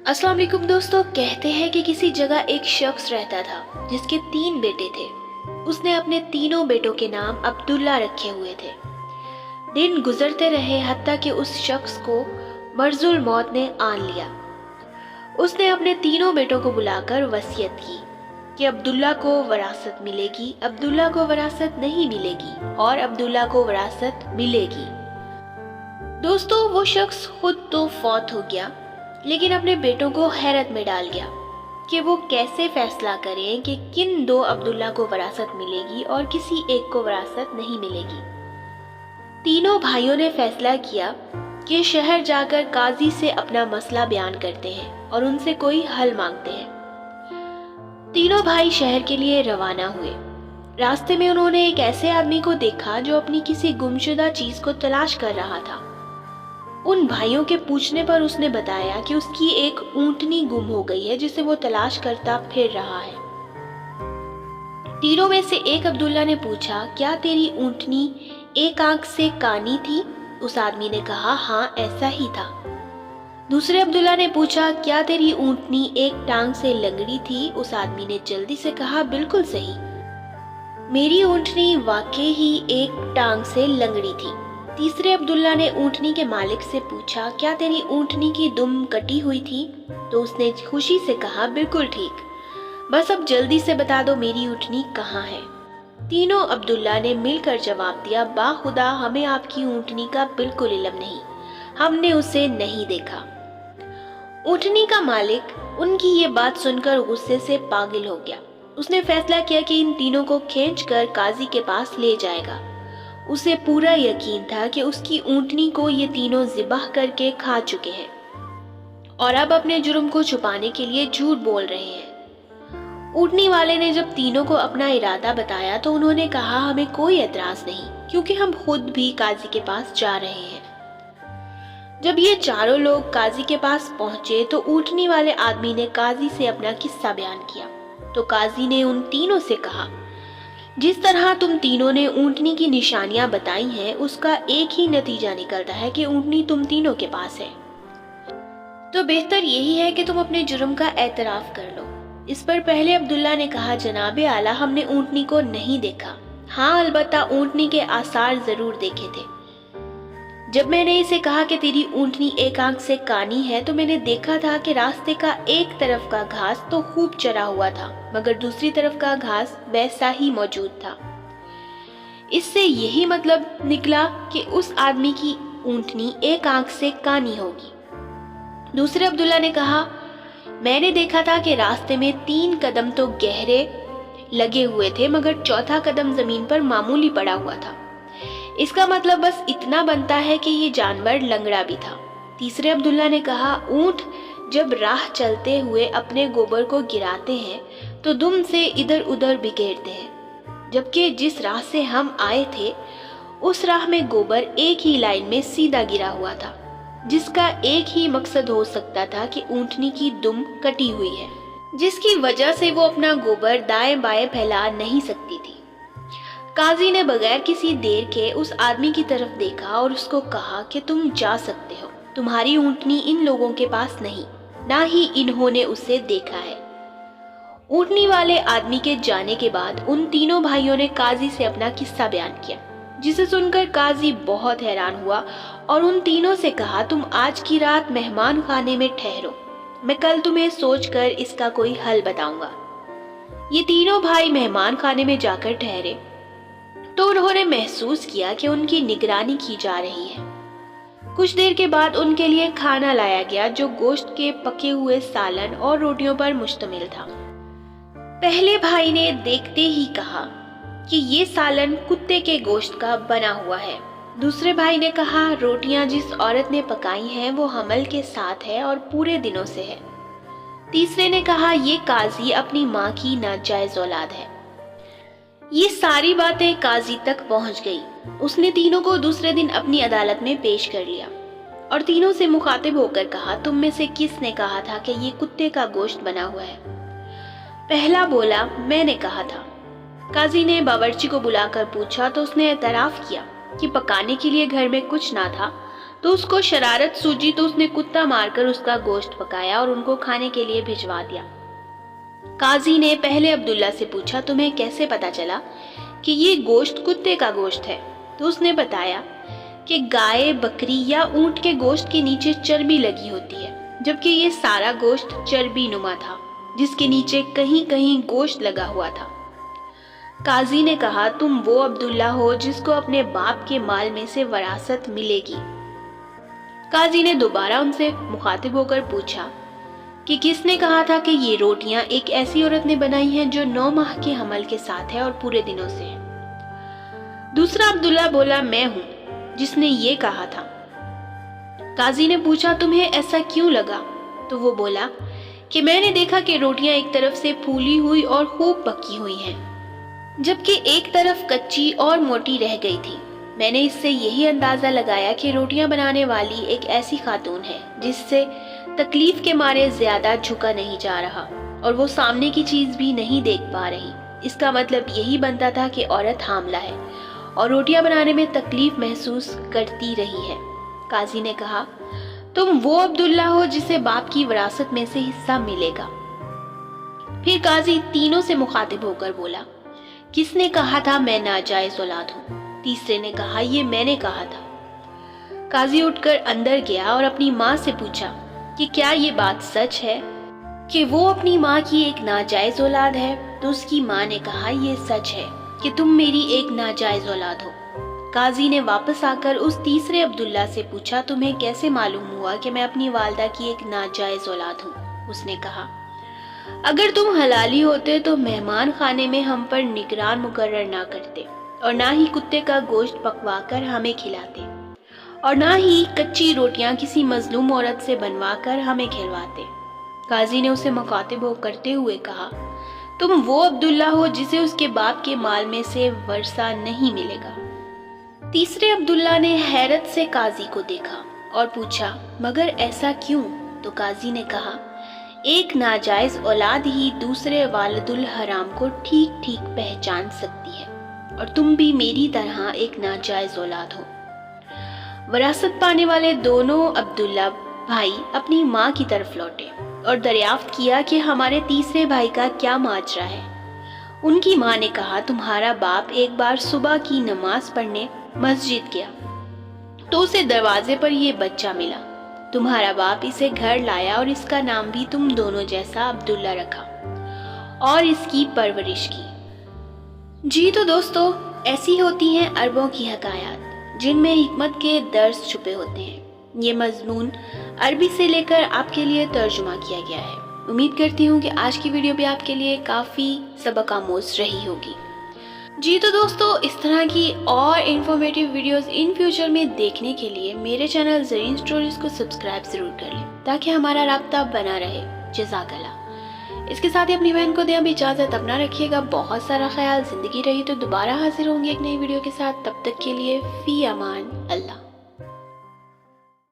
अस्सलाम वालेकुम दोस्तों। कहते हैं कि किसी जगह एक शख्स रहता था जिसके 3 बेटे थे। उसने अपने तीनों बेटों के नाम अब्दुल्ला रखे हुए थे। दिन गुजरते रहे हत्ता कि उस शख्स को मर्जुल मौत ने आन लिया। उसने अपने तीनों बेटों को बुलाकर वसीयत की कि अब्दुल्ला को वरासत मिलेगी, अब्दुल्ला को वरासत नहीं मिलेगी और अब्दुल्ला को वरासत मिलेगी। दोस्तों, वो शख्स खुद तो फौत हो गया, लेकिन अपने बेटों को हैरत में डाल गया कि वो कैसे फैसला करें कि किन 2 अब्दुल्ला को वरासत मिलेगी और किसी एक को वरासत नहीं मिलेगी। तीनों भाइयों ने फैसला किया कि शहर जाकर काजी से अपना मसला बयान करते हैं और उनसे कोई हल मांगते हैं। तीनों भाई शहर के लिए रवाना हुए। रास्ते में उन्होंने एक ऐसे आदमी को देखा जो अपनी किसी गुमशुदा चीज को तलाश कर रहा था। उन भाइयों के पूछने पर उसने बताया कि उसकी एक ऊंटनी गुम हो गई है जिसे वो तलाश करता फिर रहा है। तीनों में से एक अब्दुल्ला ने पूछा, क्या तेरी ऊंटनी एक आंख से कानी थी? उस आदमी ने कहा, हाँ ऐसा ही था। दूसरे अब्दुल्ला ने पूछा, क्या तेरी ऊंटनी एक टांग से लंगड़ी थी? उस आदमी ने जल्दी से कहा, बिल्कुल सही, मेरी ऊंटनी वाकई ही एक टांग से लंगड़ी थी। तीसरे अब्दुल्ला ने ऊंटनी के मालिक से पूछा, क्या तेरी ऊंटनी की दुम कटी हुई थी? तो उसने खुशी से कहा, बिल्कुल ठीक, बस अब जल्दी से बता दो मेरी ऊंटनी कहाँ है। तीनों अब्दुल्ला ने मिलकर जवाब दिया, बाखुदा हमें आपकी ऊंटनी का बिल्कुल इल्म नहीं, हमने उसे नहीं देखा। ऊंटनी का मालिक उनकी ये बात सुनकर गुस्से से पागल हो गया। उसने फैसला किया कि इन तीनों को खींचकर काजी के पास ले जाएगा। उसे पूरा यकीन था कि उसकी ऊंटनी को ये तीनों ज़िबाह करके खा चुके हैं और अब अपने जुर्म को छुपाने के लिए झूठ बोल रहे हैं। ऊंटनी वाले ने जब तीनों को अपना इरादा बताया तो उन्होंने कहा, हमें कोई एतराज नहीं, क्योंकि हम खुद भी काजी के पास जा रहे हैं। जब ये चारों लोग काजी के पास पहुंचे तो ऊंटनी वाले आदमी ने काजी से अपना किस्सा बयान किया। तो काजी ने उन तीनों से कहा, जिस तरह तुम तीनों ने ऊंटनी की निशानियां बताई हैं, उसका एक ही नतीजा निकलता है कि ऊंटनी तुम तीनों के पास है। तो बेहतर यही है कि तुम अपने जुर्म का एतराफ कर लो। इस पर पहले अब्दुल्ला ने कहा, जनाबे आला, हमने ऊंटनी को नहीं देखा, हाँ अलबत्ता ऊंटनी के आसार जरूर देखे थे। जब मैंने इसे कहा कि तेरी ऊंटनी एक आंख से कानी है, तो मैंने देखा था कि रास्ते का एक तरफ का घास तो खूब चरा हुआ था, मगर दूसरी तरफ का घास वैसा ही मौजूद था। इससे यही मतलब निकला कि उस आदमी की ऊंटनी एक आंख से कानी होगी। दूसरे अब्दुल्ला ने कहा, मैंने देखा था कि रास्ते में 3 कदम तो गहरे लगे हुए थे, मगर चौथा कदम जमीन पर मामूली पड़ा हुआ था। इसका मतलब बस इतना बनता है कि ये जानवर लंगड़ा भी था। तीसरे अब्दुल्ला ने कहा, ऊंट जब राह चलते हुए अपने गोबर को गिराते हैं तो दुम से इधर उधर बिखेरते हैं, जबकि जिस राह से हम आए थे उस राह में गोबर एक ही लाइन में सीधा गिरा हुआ था, जिसका एक ही मकसद हो सकता था कि ऊंटनी की दुम कटी हुई है, जिसकी वजह से वो अपना गोबर दाएं बाएं फैला नहीं सकती थी। काजी ने बगैर किसी देर के उस आदमी की तरफ देखा और उसको कहा कि तुम जा सकते हो, तुम्हारी ऊंटनी इन लोगों के पास नहीं, ना ही इन्होंने उसे देखा है। ऊंटनी वाले आदमी के जाने के बाद उन तीनों भाइयों ने काजी से अपना किस्सा बयान किया, जिसे सुनकर काजी बहुत हैरान हुआ और उन तीनों से कहा, तुम आज की रात मेहमान खाने में ठहरो, मैं कल तुम्हें सोचकर इसका कोई हल बताऊंगा। ये तीनों भाई मेहमान खाने में जाकर ठहरे तो उन्होंने महसूस किया कि उनकी निगरानी की जा रही है। कुछ देर के बाद उनके लिए खाना लाया गया, जो गोश्त के पके हुए सालन और रोटियों पर मुश्तमिल था। पहले भाई ने देखते ही कहा कि ये सालन कुत्ते के गोश्त का बना हुआ है। दूसरे भाई ने कहा, रोटियां जिस औरत ने पकाई हैं वो हमल के साथ है और पूरे दिनों से है। तीसरे ने कहा, ये काजी अपनी माँ की नाजायज औलाद है। ये सारी बातें काजी तक पहुंच गई। उसने तीनों को दूसरे दिन अपनी अदालत में पेश कर लिया और तीनों से मुखातिब होकर कहा, तुम में से किसने कहा था कि ये कुत्ते का गोश्त बना हुआ है? पहला बोला, मैंने कहा था। काजी ने बावर्ची को बुलाकर पूछा तो उसने एतराफ किया कि पकाने के लिए घर में कुछ ना था, تو اس کو شرارت سوجی تو اس نے کتا مار کر اس کا گوشت پکایا اور ان کو کھانے کے لیے بھجوا دیا۔ قاضی نے پہلے عبداللہ سے پوچھا تمہیں کیسے پتا چلا کہ یہ گوشت کتے کا گوشت ہے؟ تو اس نے بتایا کہ گائے، بکری یا اونٹ کے گوشت کے نیچے چربی لگی ہوتی ہے، جبکہ یہ سارا گوشت چربی نما تھا جس کے نیچے کہیں کہیں گوشت لگا ہوا تھا۔ قاضی نے کہا تم وہ عبداللہ ہو جس کو اپنے باپ کے مال میں سے وراثت ملے گی۔ قاضی نے دوبارہ ان سے مخاطب ہو کر پوچھا کہ کس نے کہا تھا کہ یہ روٹیاں ایک ایسی عورت نے بنائی ہیں جو 9 ماہ کے حمل کے ساتھ ہے اور پورے دنوں سے ہے؟ دوسرا عبداللہ بولا میں ہوں جس نے یہ کہا تھا۔ قاضی نے پوچھا تمہیں ایسا کیوں لگا؟ تو وہ بولا کہ میں نے دیکھا کہ روٹیاں ایک طرف سے پھولی ہوئی اور خوب پکی ہوئی ہیں، جبکہ ایک طرف کچی اور موٹی رہ گئی تھی۔ میں نے اس سے یہی اندازہ لگایا کہ روٹیاں بنانے والی ایک ایسی خاتون ہے جس سے تکلیف کے مارے زیادہ جھکا نہیں جا رہا اور وہ سامنے کی چیز بھی نہیں دیکھ پا رہی۔ اس کا مطلب یہی بنتا تھا کہ عورت حاملہ ہے اور روٹیاں بنانے میں تکلیف محسوس کرتی رہی ہے۔ قاضی نے کہا تم وہ عبداللہ ہو جسے باپ کی وراثت میں سے حصہ ملے گا۔ پھر قاضی تینوں سے مخاطب ہو کر بولا کس نے کہا تھا میں ناجائز اولاد ہوں؟ تیسرے نے کہا یہ میں نے کہا تھا۔ قاضی اٹھ کر اندر گیا اور اپنی ماں سے پوچھا کہ کیا یہ بات سچ ہے کہ وہ اپنی ماں کی ایک ناجائز اولاد ہے؟ تو اس کی ماں نے کہا یہ سچ ہے کہ تم میری ایک ناجائز اولاد ہو۔ قاضی نے واپس آ کر اس تیسرے عبداللہ سے پوچھا تمہیں کیسے معلوم ہوا کہ میں اپنی والدہ کی ایک ناجائز اولاد ہوں؟ اس نے کہا اگر تم حلالی ہوتے تو مہمان خانے میں ہم پر نگران مقرر نہ کرتے اور نہ ہی کتے کا گوشت پکوا کر ہمیں کھلاتے اور نہ ہی کچی روٹیاں کسی مظلوم عورت سے بنوا کر ہمیں کھلواتے۔ قاضی نے اسے مخاطب ہو کرتے ہوئے کہا تم وہ عبداللہ ہو جسے اس کے باپ کے مال میں سے ورثہ نہیں ملے گا۔ تیسرے عبداللہ نے حیرت سے قاضی کو دیکھا اور پوچھا مگر ایسا کیوں؟ تو قاضی نے کہا ایک ناجائز اولاد ہی دوسرے والد الحرام کو ٹھیک ٹھیک پہچان سکتی ہے اور تم بھی میری طرح ایک ناجائز اولاد ہو۔ وراثت پانے والے دونوں عبداللہ بھائی اپنی ماں کی طرف لوٹے اور دریافت کیا کہ ہمارے تیسرے بھائی کا کیا ماجرا ہے۔ ان کی ماں نے کہا تمہارا باپ ایک بار صبح کی نماز پڑھنے مسجد گیا تو اسے دروازے پر یہ بچہ ملا۔ تمہارا باپ اسے گھر لایا اور اس کا نام بھی تم دونوں جیسا عبداللہ رکھا اور اس کی پرورش کی۔ جی تو دوستو ایسی ہوتی ہیں عربوں کی حکایات جن میں حکمت کے درس چھپے ہوتے ہیں۔ یہ مضمون عربی سے لے کر آپ کے لیے ترجمہ کیا گیا ہے۔ امید کرتی ہوں کہ آج کی ویڈیو بھی آپ کے لیے کافی سبق آموز رہی ہوگی۔ جی تو دوستو اس طرح کی اور انفارمیٹیو ویڈیوز ان فیوچر میں دیکھنے کے لیے میرے چینل زرین سٹوریز کو سبسکرائب ضرور کر لیں تاکہ ہمارا رابطہ بنا رہے۔ جزاک اللہ۔ اس کے ساتھ ہی اپنی بہن کو دیں اب اجازت، اپنا رکھیے گا بہت سارا خیال۔ زندگی رہی تو دوبارہ حاضر ہوں گے ایک نئی ویڈیو کے ساتھ، تب تک کے لیے فی امان اللہ۔